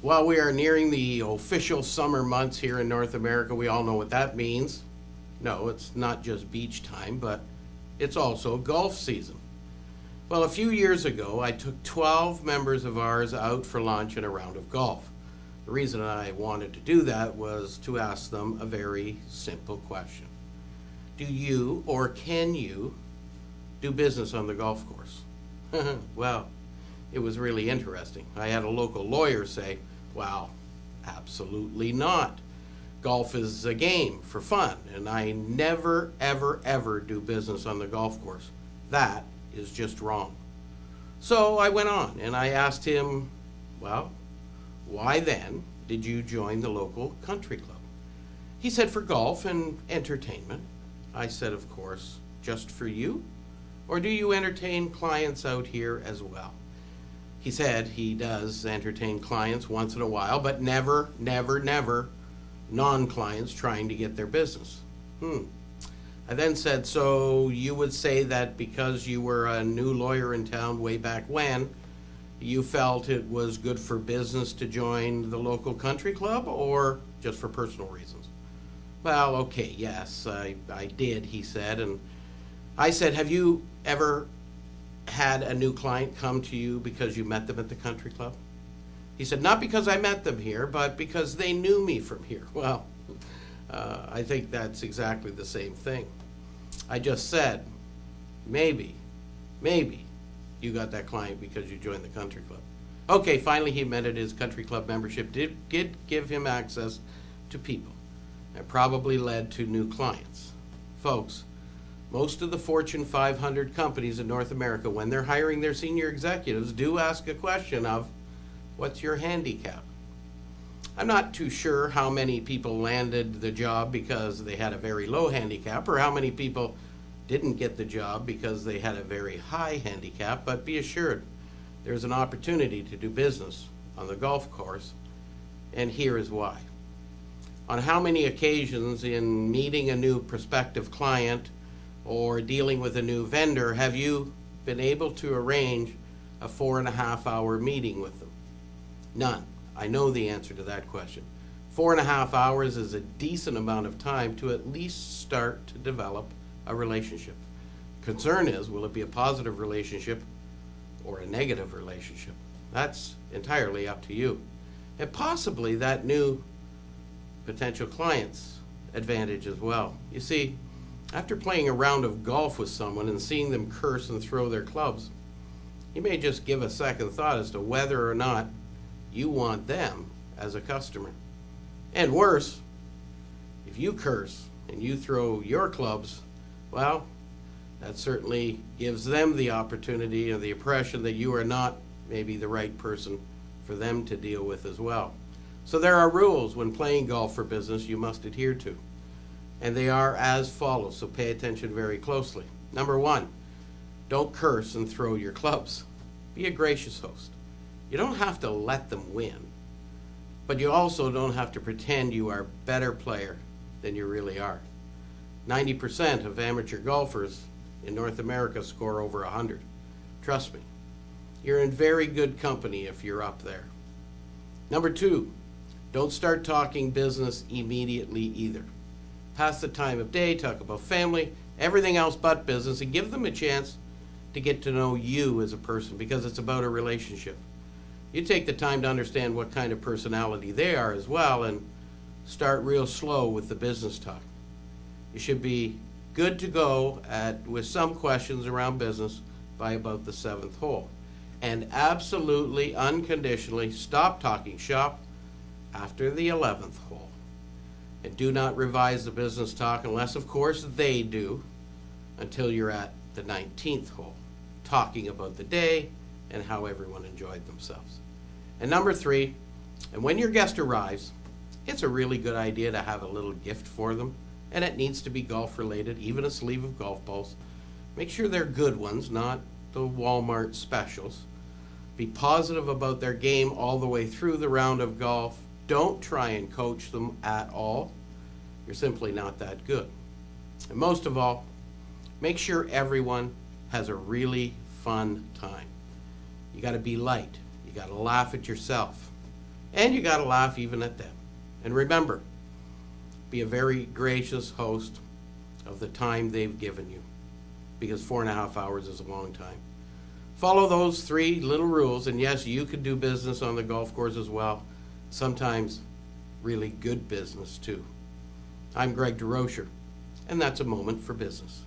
While we are nearing the official summer months here in North America, we all know what that means. No, it's not just beach time, but it's also golf season. Well, a few years ago, I took 12 members of ours out for lunch and a round of golf. The reason I wanted to do that was to ask them a very simple question. Do you or can you do business on the golf course? Well, it was really interesting. I had a local lawyer say, well, absolutely not. Golf is a game for fun, and I never, ever, ever do business on the golf course. That is just wrong. So I went on and I asked him, well, why then did you join the local country club? He said, for golf and entertainment. I said, of course, just for you? Or do you entertain clients out here as well? He said he does entertain clients once in a while, but never, never, never non-clients trying to get their business. I then said, so you would say that because you were a new lawyer in town way back when, you felt it was good for business to join the local country club, or just for personal reasons? Well, okay, yes, I did, he said. And I said, have you ever had a new client come to you because you met them at the country club? He said, not because I met them here, but because they knew me from here. Well, I think that's exactly the same thing. I just said, maybe you got that client because you joined the country club. Okay, finally he amended his country club membership, did give him access to people. That probably led to new clients. Folks, most of the Fortune 500 companies in North America, when they're hiring their senior executives, do ask a question of, what's your handicap? I'm not too sure how many people landed the job because they had a very low handicap, or how many people didn't get the job because they had a very high handicap, but be assured, there's an opportunity to do business on the golf course, and here is why. On how many occasions in meeting a new prospective client or dealing with a new vendor have you been able to arrange a 4.5-hour meeting with them? None. I know the answer to that question. 4.5 hours is a decent amount of time to at least start to develop a relationship. Concern is, will it be a positive relationship or a negative relationship? That's entirely up to you. And possibly that new potential client's advantage as well. You see, after playing a round of golf with someone and seeing them curse and throw their clubs, you may just give a second thought as to whether or not you want them as a customer. And worse, if you curse and you throw your clubs, well, that certainly gives them the opportunity or the impression that you are not maybe the right person for them to deal with as well. So there are rules when playing golf for business you must adhere to. And they are as follows, so pay attention very closely. Number 1, don't curse and throw your clubs. Be a gracious host. You don't have to let them win, but you also don't have to pretend you are a better player than you really are. 90% of amateur golfers in North America score over 100. Trust me, you're in very good company if you're up there. Number 2, don't start talking business immediately either. Pass the time of day, talk about family, everything else but business, and give them a chance to get to know you as a person, because it's about a relationship. You take the time to understand what kind of personality they are as well, and start real slow with the business talk. You should be good to go with some questions around business by about the 7th hole. And absolutely, unconditionally, stop talking shop after the 11th hole. And do not revise the business talk unless, of course, they do, until you're at the 19th hole, talking about the day and how everyone enjoyed themselves. And number 3, and when your guest arrives, it's a really good idea to have a little gift for them, and it needs to be golf related, even a sleeve of golf balls. Make sure they're good ones, not the Walmart specials. Be positive about their game all the way through the round of golf. Don't try and coach them at all. You're simply not that good. And most of all, make sure everyone has a really fun time. You got to be light. You got to laugh at yourself. And you gotta laugh even at them. And remember, be a very gracious host of the time they've given you, because 4.5 hours is a long time. Follow those 3 little rules, and yes, you could do business on the golf course as well. Sometimes really good business too. I'm Greg DeRocher, and that's A Moment for Business.